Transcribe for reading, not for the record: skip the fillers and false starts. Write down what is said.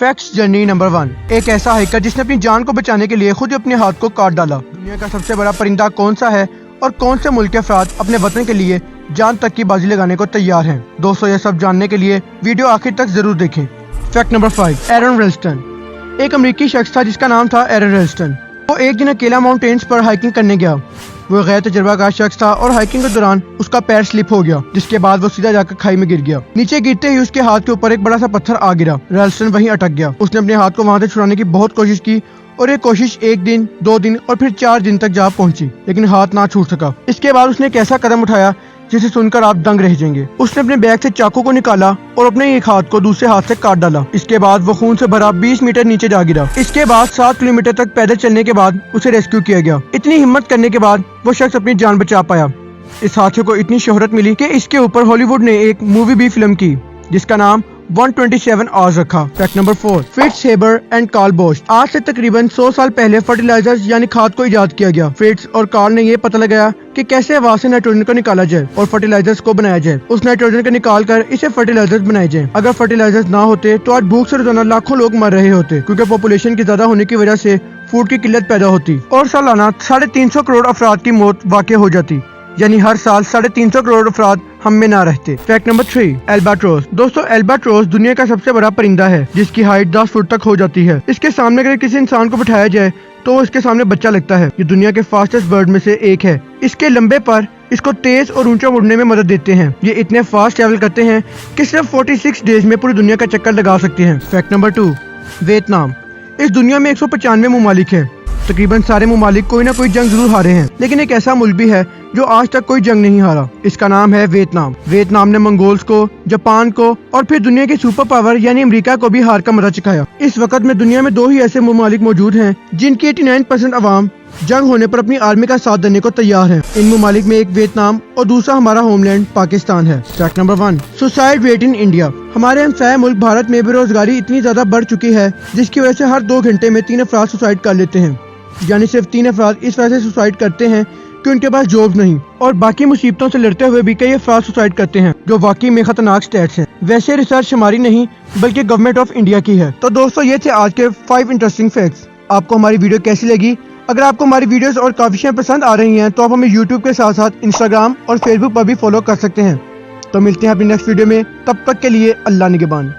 Facts journey number 1। एक ऐसा hiker जिसने अपनी जान को बचाने के लिए खुद अपने हाथ को काट डाला। दुनिया का सबसे बड़ा परिंदा कौन सा है और कौन से मुल्क के अफराद अपने वतन के लिए जान तक की बाजी लगाने को तैयार हैं? दोस्तों, ये सब जानने के लिए वीडियो आखिर तक जरूर देखें। Fact number 5। एरन रेल्स्टन एक अमेरिकी शख्स था जिसका नाम था एरन रेल्स्टन। वो एक दिन अकेला माउंटेन्स पर हाइकिंग करने गया। वो गैर तजुर्बाकार शख्स था और हाइकिंग के दौरान उसका पैर स्लिप हो गया, जिसके बाद वो सीधा जाकर खाई में गिर गया। नीचे गिरते ही उसके हाथ के ऊपर एक बड़ा सा पत्थर आ गिरा। रेल्स्टन वहीं अटक गया। उसने अपने हाथ को वहां से छुड़ाने की बहुत कोशिश की और ये कोशिश 1 दिन, 2 दिन और फिर 4 दिन तक जा पहुंची, लेकिन हाथ ना छूट सका। इसके बाद उसने एक ऐसा कदम उठाया जिसे सुनकर आप दंग रह जाएंगे। उसने अपने बैग से चाकू को निकाला और अपने एक हाथ को दूसरे हाथ से काट डाला। इसके बाद वो खून से भरा 20 मीटर नीचे जा गिरा। इसके बाद 7 किलोमीटर तक पैदल चलने के बाद उसे रेस्क्यू किया गया। इतनी हिम्मत करने के बाद वो शख्स अपनी जान बचा पाया। इस हादसे को इतनी शोहरत मिली कि इसके ऊपर हॉलीवुड ने एक मूवी भी फिल्म की जिसका नाम 127 आवर्स रखा। Fact number 4। Fritz Haber and Carl Bosch. आज से तकरीबन 100 साल पहले फर्टिलाइजर्स यानी खाद को इजाद किया गया। फ्रिट्ज और कार्ल ने ये पता लगाया कि कैसे हवा से नाइट्रोजन को निकाला जाए और फर्टिलाइजर्स को बनाया जाए। उस नाइट्रोजन को निकाल कर इसे फर्टिलाइजर्स बनाए जाए। अगर फर्टिलाइजर्स ना होते तो आज भूख से रोजाना लाखों लोग मर रहे होते, क्योंकि पॉपुलेशन की ज्यादा होने की वजह से फूड की किल्लत पैदा होती और सालाना 350 करोड़ अफराद की मौत वाक़ई हो जाती, यानी हर साल 350 करोड़ अफराद हम में ना रहते। Fact number 3। एल्बाट्रोस। दोस्तों, एल्बाट्रोस दुनिया का सबसे बड़ा परिंदा है जिसकी हाइट 10 फुट तक हो जाती है। इसके सामने अगर किसी इंसान को बिठाया जाए तो इसके सामने बच्चा लगता है। ये दुनिया के फास्टेस्ट बर्ड में से एक है। इसके लंबे पर इसको तेज और ऊंचा उड़ने में मदद देते हैं। ये इतने फास्ट ट्रैवल करते हैं कि सिर्फ 46 डेज में पूरी दुनिया का चक्कर लगा सकते हैं। Fact number 2। वियतनाम। इस दुनिया में 195 ममालिक है। तकरीबन सारे ममालिक कोई ना कोई जंग जरूर हारे हैं, लेकिन एक ऐसा मुल्क भी है जो आज तक कोई जंग नहीं हारा। इसका नाम है वियतनाम। वियतनाम ने मंगोल्स को, जापान को और फिर दुनिया के सुपर पावर यानी अमेरिका को भी हार का मजा चखाया। इस वक्त में दुनिया में 2 ही ऐसे ममालिक मौजूद हैं जिनकी 89% अवाम जंग होने पर अपनी आर्मी का साथ देने को तैयार है। इन ममालिक में एक वियतनाम और दूसरा हमारा होमलैंड पाकिस्तान है। Fact number 1। Suicide rate in India. हमारे हमसाया मुल्क भारत में बेरोजगारी इतनी ज्यादा बढ़ चुकी है जिसकी वजह से हर 2 घंटे में 3 अफराद सुसाइड कर लेते हैं, यानी सिर्फ 3 अफराद इस वजह से सुसाइड करते हैं कि उनके पास जॉब नहीं, और बाकी मुसीबतों से लड़ते हुए भी कई अफराद सुसाइड करते हैं, जो वाकई में खतरनाक स्टैट्स हैं। वैसे रिसर्च हमारी नहीं बल्कि गवर्नमेंट ऑफ इंडिया की है। तो दोस्तों, ये थे आज के 5 इंटरेस्टिंग फैक्ट्स। आपको हमारी वीडियो कैसी लगी? अगर आपको हमारी वीडियोस और काफियाँ पसंद आ रही हैं तो आप हमें यूट्यूब के साथ साथ इंस्टाग्राम और फेसबुक पर भी फॉलो कर सकते हैं। तो मिलते हैं अपनी नेक्स्ट वीडियो में, तब तक के लिए अल्लाह निगहबान।